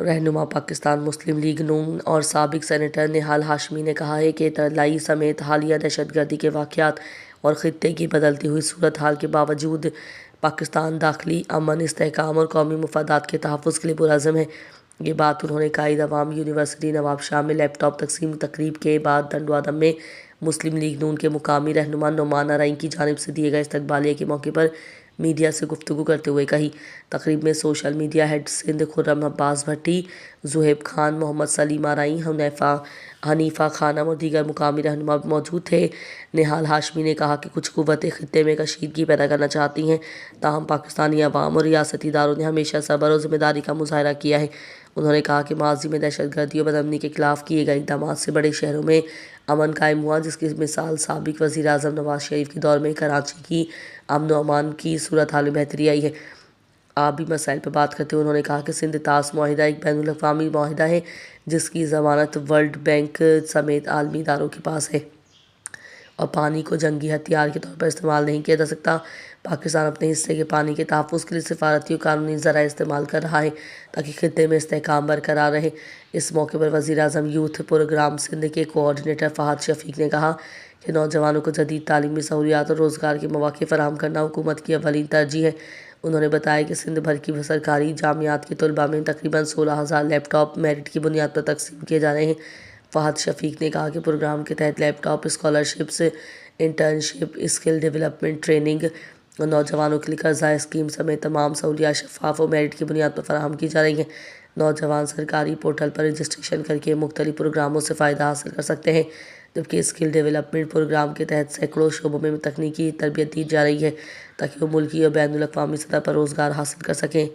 رہنما پاکستان مسلم لیگ نون اور سابق سینیٹر نہال ہاشمی نے کہا ہے کہ ترلائی سمیت حالیہ دہشت گردی کے واقعات اور خطے کی بدلتی ہوئی صورتحال کے باوجود پاکستان داخلی امن، استحکام اور قومی مفادات کے تحفظ کے لیے پرعزم ہے۔ یہ بات انہوں نے قائد عوامی یونیورسٹی نواب شاہ میں لیپ ٹاپ تقسیم تقریب کے بعد دنڈوادم میں مسلم لیگ نون کے مقامی رہنما نعمان نارائن کی جانب سے دیے گئے استقبالیہ کے موقع پر میڈیا سے گفتگو کرتے ہوئے کہی۔ تقریب میں سوشل میڈیا ہیڈ سندھ خرم عباس بھٹی، زہیب خان، محمد سلیم آرائیں، حنیفہ خانم اور دیگر مقامی رہنما موجود تھے۔ نہال ہاشمی نے کہا کہ کچھ قوتیں خطے میں کشیدگی پیدا کرنا چاہتی ہیں، تاہم پاکستانی عوام اور ریاستی اداروں نے ہمیشہ صبر اور ذمہ داری کا مظاہرہ کیا ہے۔ انہوں نے کہا کہ ماضی میں دہشت گردی اور بدامنی کے خلاف کیے گئے اقدامات سے بڑے شہروں میں امن قائم ہوا، جس کی مثال سابق وزیر اعظم نواز شریف کے دور میں کراچی کی امن و امان کی صورتحال میں بہتری آئی ہے۔ آبی مسائل پر بات کرتے ہوئے انہوں نے کہا کہ سندھ طاس معاہدہ ایک بین الاقوامی معاہدہ ہے جس کی ضمانت ورلڈ بینک سمیت عالمی اداروں کے پاس ہے اور پانی کو جنگی ہتھیار کے طور پر استعمال نہیں کیا جا سکتا۔ پاکستان اپنے حصے کے پانی کے تحفظ کے لیے سفارتی اور قانونی ذرائع استعمال کر رہا ہے تاکہ خطے میں استحکام برقرار رہے۔ اس موقع پر وزیر اعظم یوتھ پروگرام سندھ کے کوآرڈینیٹر فہد شفیق نے کہا کہ نوجوانوں کو جدید تعلیمی سہولیات اور روزگار کے مواقع فراہم کرنا حکومت کی اولین ترجیح ہے۔ انہوں نے بتایا کہ سندھ بھر کی سرکاری جامعات کے طلباء میں تقریباً 16,000 لیپ ٹاپ میرٹ کی بنیاد پر تقسیم کیے جا رہے ہیں۔ فہد شفیق نے کہا کہ پروگرام کے تحت laptop, scholarships, internship, skill development training اور نوجوانوں کے لیے قرضہ اسکیم سمیت تمام سہولیات شفاف اور میرٹ کی بنیاد پر فراہم کی جا رہی ہیں۔ نوجوان سرکاری پورٹل پر رجسٹریشن کر کے مختلف پروگراموں سے فائدہ حاصل کر سکتے ہیں، جبکہ اسکل ڈیولپمنٹ پروگرام کے تحت سینکڑوں شعبوں میں تکنیکی تربیت دی جا رہی ہے تاکہ وہ ملکی اور بین الاقوامی سطح پر روزگار حاصل کر سکیں۔